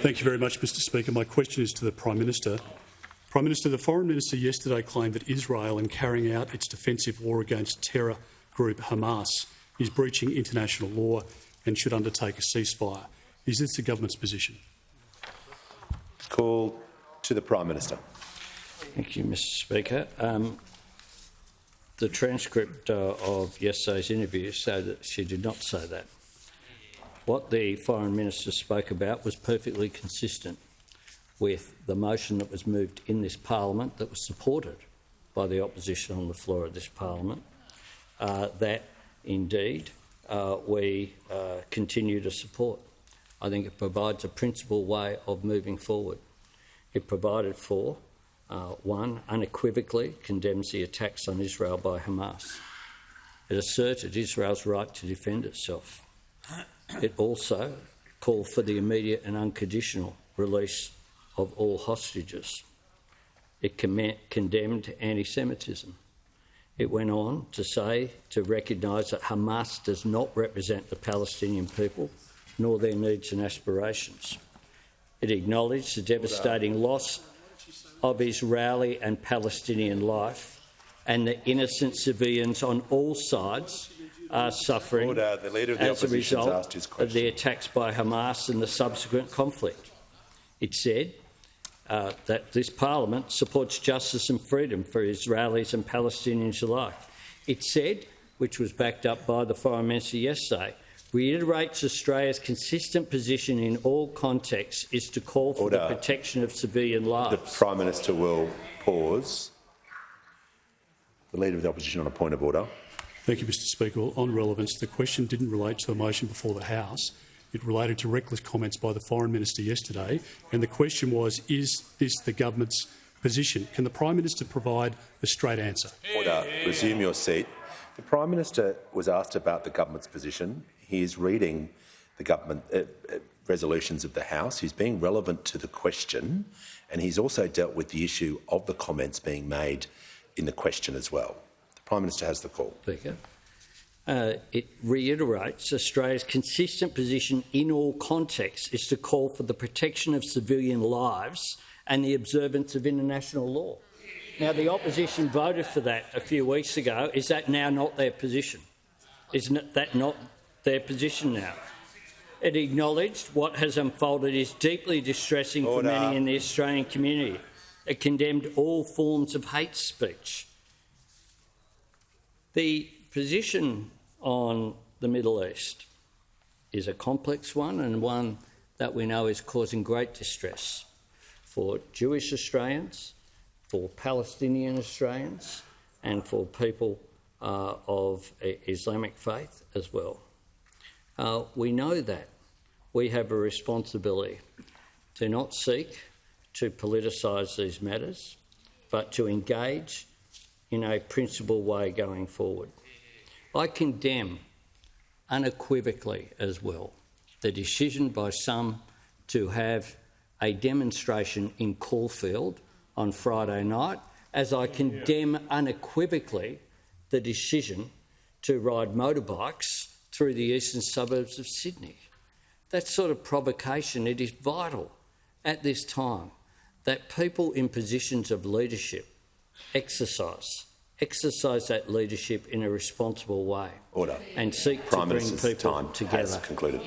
Thank you very much, Mr Speaker. My question is to the Prime Minister. Prime Minister, the Foreign Minister yesterday claimed that Israel, in carrying out its defensive war against terror group Hamas, is breaching international law and should undertake a ceasefire. Is this the government's position? Call to the Prime Minister. Thank you, Mr Speaker. The transcript of yesterday's interview said that she did not say that. What the Foreign Minister spoke about was perfectly consistent with the motion that was moved in this parliament that was supported by the opposition on the floor of this parliament, that indeed we continue to support. I think it provides a principled way of moving forward. It provided for, one, unequivocally condemns the attacks on Israel by Hamas. It asserted Israel's right to defend itself. It also called for the immediate and unconditional release of all hostages. It condemned anti-Semitism. It went on to say, to recognise that Hamas does not represent the Palestinian people nor their needs and aspirations. It acknowledged the devastating loss of Israeli and Palestinian life and the innocent civilians on all sides are suffering as a result of the attacks by Hamas and the subsequent conflict. It said that this parliament supports justice and freedom for Israelis and Palestinians alike. It said, which was backed up by the Foreign Minister yesterday, reiterates Australia's consistent position in all contexts is to call for the protection of civilian lives. The Prime Minister will pause. The Leader of the Opposition on a point of order. Thank you, Mr Speaker. On relevance, the question didn't relate to a motion before the House. It related to reckless comments by the Foreign Minister yesterday, and the question was, is this the government's position? Can the Prime Minister provide a straight answer? Order. Resume your seat. The Prime Minister was asked about the government's position. He is reading the government resolutions of the House. He's being relevant to the question, and he's also dealt with the issue of the comments being made in the question as well. The Prime Minister has the call. Speaker. It reiterates Australia's consistent position in all contexts is to call for the protection of civilian lives and the observance of international law. Now, the opposition voted for that a few weeks ago. Is that now not their position? Is that not their position now? It acknowledged what has unfolded is deeply distressing for many in the Australian community. It condemned all forms of hate speech. The position on the Middle East is a complex one and one that we know is causing great distress for Jewish Australians, for Palestinian Australians and for people of Islamic faith as well. We know that we have a responsibility to not seek to politicise these matters, but to engage in a principled way going forward. I condemn unequivocally as well the decision by some to have a demonstration in Caulfield on Friday night, as I condemn unequivocally the decision to ride motorbikes through the eastern suburbs of Sydney. That sort of provocation, it is vital at this time that people in positions of leadership exercise that leadership in a responsible way. Order. And seek Prime to bring Minister's people time together. has concluded.